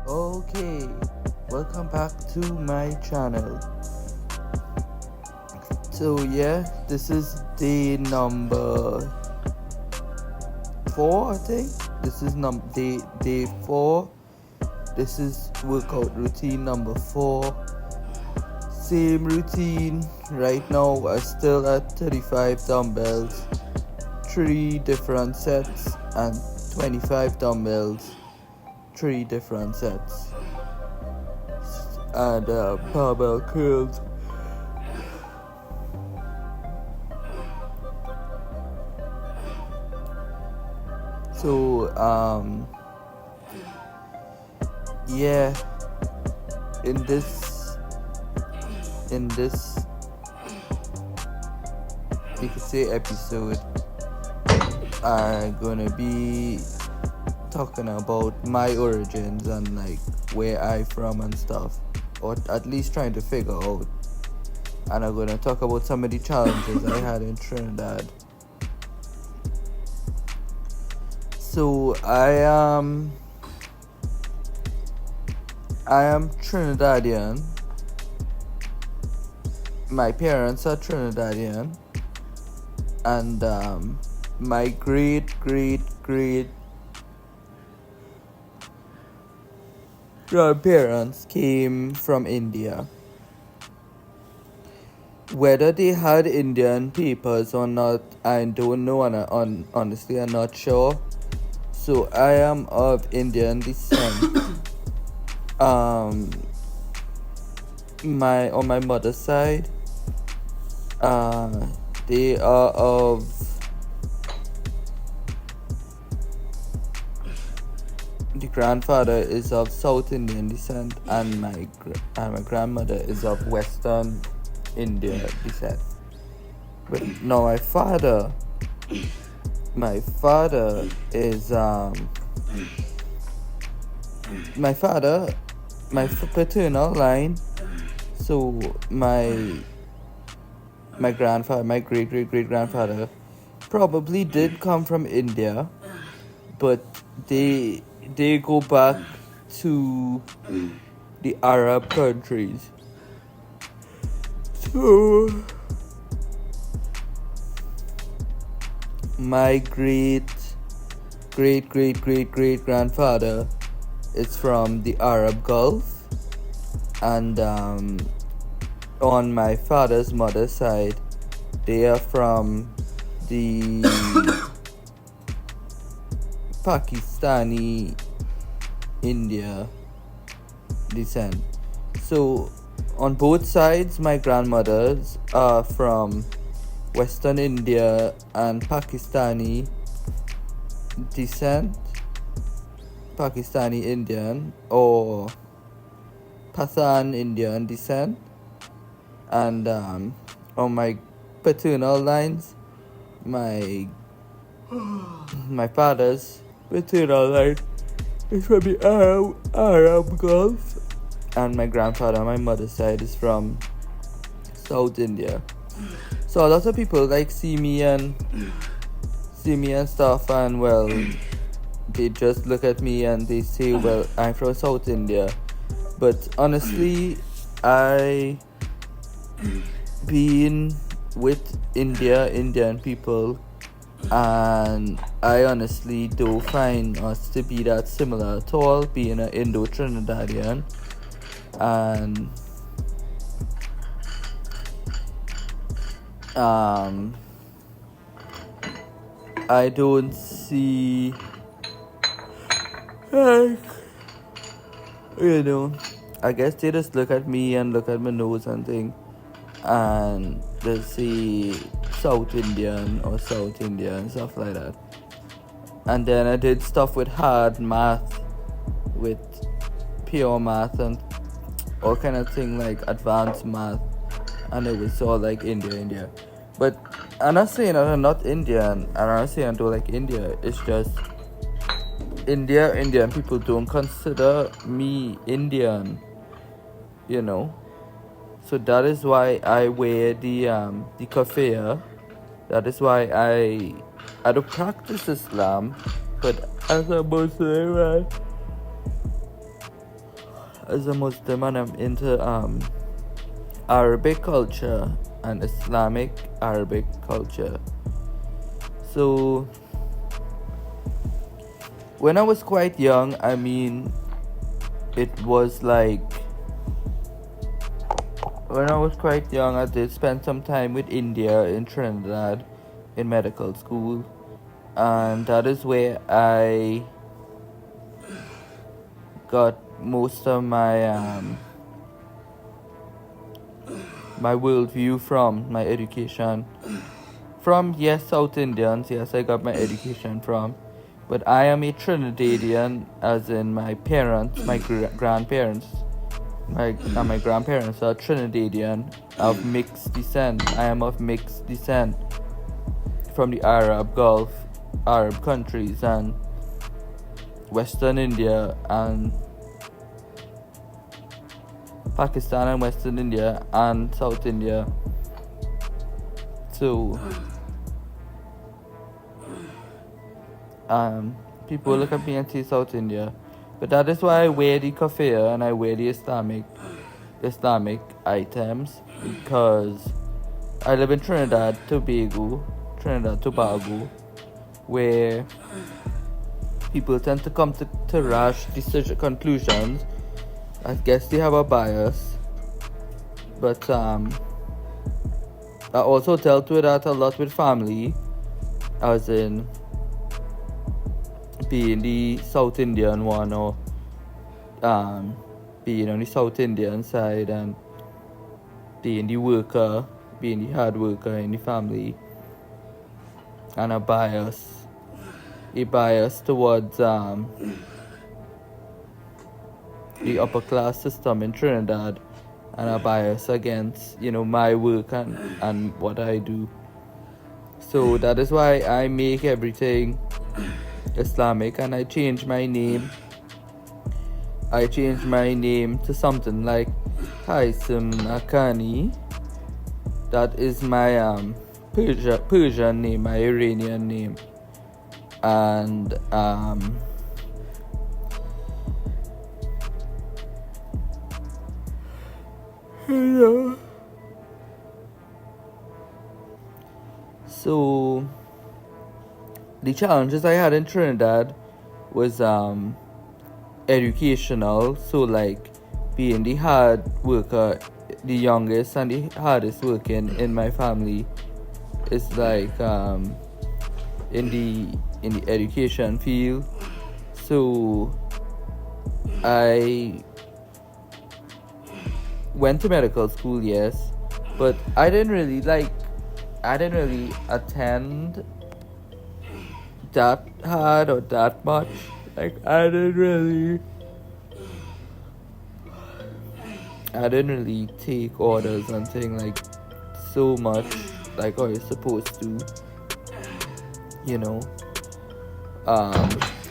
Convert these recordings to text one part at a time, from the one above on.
Okay, welcome back to my channel. So yeah, this is day number 4, I think. This is day 4. This is workout routine number 4. Same routine. Right now I'm still at 35 dumbbells, 3 different sets, and 25 dumbbells, 3 different sets, and barbell curls. So yeah, in this you could say episode, I'm gonna be talking about my origins and like where I from and stuff, or at least trying to figure out. And I'm gonna talk about some of the challenges I had in Trinidad. So I am Trinidadian. My parents are Trinidadian, and my great grandparents came from India. Whether they had Indian papers or not, I don't know, and honestly I'm not sure. So I am of Indian descent. On my mother's side, they are of the grandfather is of South Indian descent, and my grandmother is of Western Indian descent. But now my father is my paternal line. So my grandfather, my great grandfather, probably did come from India, but they go back to the Arab countries. So my great grandfather is from the Arab Gulf, and on my father's mother's side, they are from the Pakistani India descent. So on both sides, my grandmothers are from Western India and Pakistani descent, Pakistani Indian or Pathan Indian descent. And on my paternal lines, my father's paternal line is from the Arab Gulf, and my grandfather on my mother's side is from South India. So a lot of people like see me and stuff, and well, they just look at me and they say, well, I'm from South India. But honestly, I been with Indian people, and I honestly don't find us to be that similar at all, being an Indo-Trinidadian. And I don't see, like, I guess they just look at me and look at my nose and think, and they see South Indian or South Indian, stuff like that. And then I did stuff with hard math, with pure math, and all kind of thing like advanced math, and it was all like India. But I'm not saying that I'm not Indian, and I'm not saying I don't like India. It's just Indian people don't consider me Indian, So that is why I wear the kafir. That is why I don't practice Islam, but as a Muslim, as a Muslim, and I'm into Arabic culture and Islamic Arabic culture. So when I was quite young, I mean, it was like, when I was quite young, I did spend some time with India in Trinidad in medical school, and that is where I got most of my my worldview from, my education from. Yes, South Indians, yes, I got my education from, but I am a Trinidadian, as in my parents, my grandparents, my grandparents are Trinidadian of mixed descent. I am of mixed descent from the Arab Gulf, Arab countries, and Western India, and Pakistan, and Western India, and South India. So people look at me and say South India, but that is why I wear the kafir and I wear the Islamic items, because I live in Trinidad Tobago, where people tend to come to rash decision conclusions. I guess they have a bias, but I also dealt with that a lot with family, as in being the South Indian one, or being on the South Indian side, and being the worker, being the hard worker in the family, and a bias towards the upper class system in Trinidad, and a bias against, my work and what I do. So that is why I make everything Islamic, and I changed my name. To something like Haisim Akani. That is my Persian name, my Iranian name. And so the challenges I had in Trinidad was educational. So like being the hard worker, the youngest and the hardest working in my family, is like in the education field. So I went to medical school, yes, but I didn't really attend that hard or that much. Like I didn't really take orders and things like so much like I was supposed to.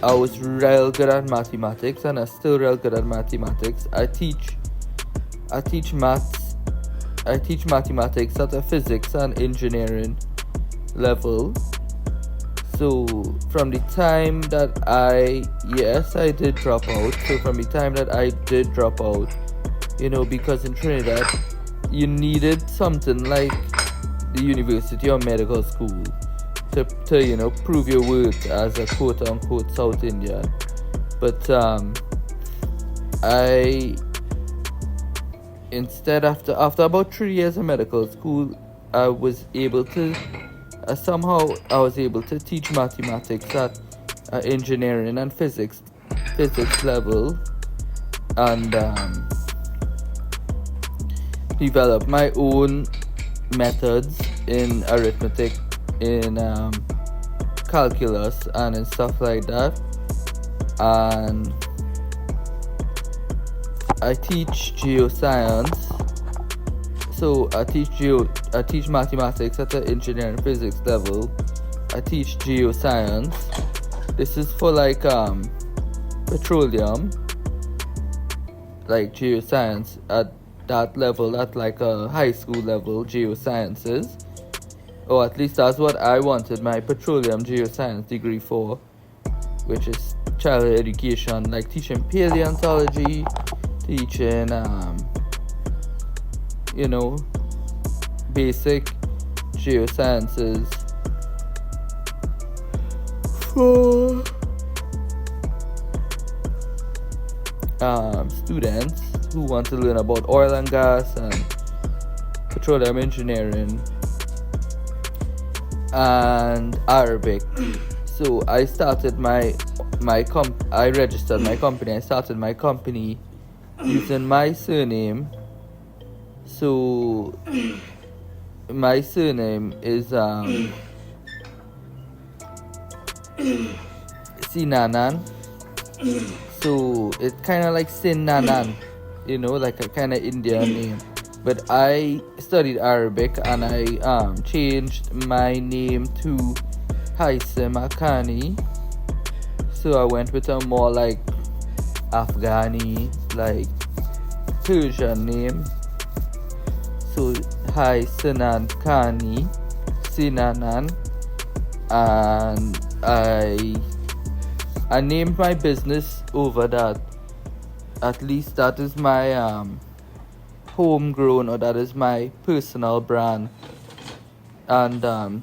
I was real good at mathematics, and I'm still real good at mathematics. I teach mathematics at a physics and engineering level. So from the time that I did drop out. So from the time that I did drop out, because in Trinidad you needed something like the university or medical school to prove your worth as a quote unquote South Indian. But I instead, after about 3 years of medical school, I was able to teach mathematics at engineering and physics level, and develop my own methods in arithmetic, in calculus, and in stuff like that. And I teach geoscience. So I teach mathematics at the engineering and physics level. I teach geoscience. This is for like petroleum, like geoscience at that level, at like a high school level, geosciences. Or at least that's what I wanted my petroleum geoscience degree for, which is childhood education, like teaching paleontology, teaching basic geosciences for students who want to learn about oil and gas and petroleum engineering and Arabic. So I started I registered my company. I started my company using my surname. So my surname is Sinanan. So it's kind of like Sinanan, like a kind of Indian name. But I studied Arabic and I changed my name to Haisem Akani. So I went with a more like Afghani, like Persian name. So Haisem Akani, Sinanan, and I named my business over that. At least that is my homegrown, or that is my personal brand. And I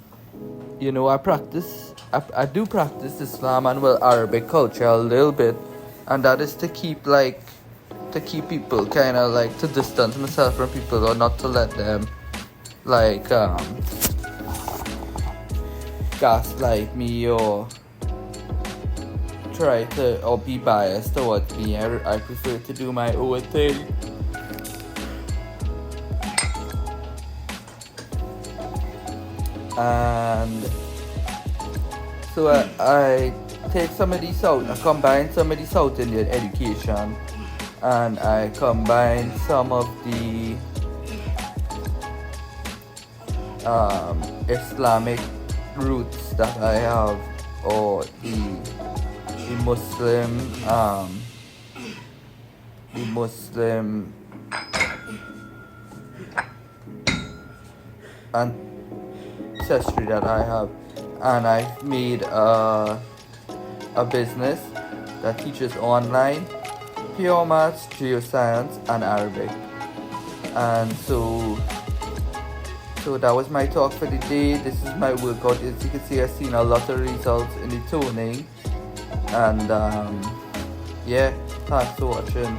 do practice Islam and Arabic culture a little bit, and that is to keep people kind of like to distance myself from people, or not to let them like gaslight me or try to or be biased towards me. I prefer to do my own thing. And so I take some of these I combine some of the South Indian education, and I combine some of the Islamic roots that I have, or the Muslim ancestry that I have, and I've made a business that teaches online pure maths, geoscience, and Arabic. And so that was my talk for the day. This is my workout. As you can see, I've seen a lot of results in the toning. And yeah, thanks for watching.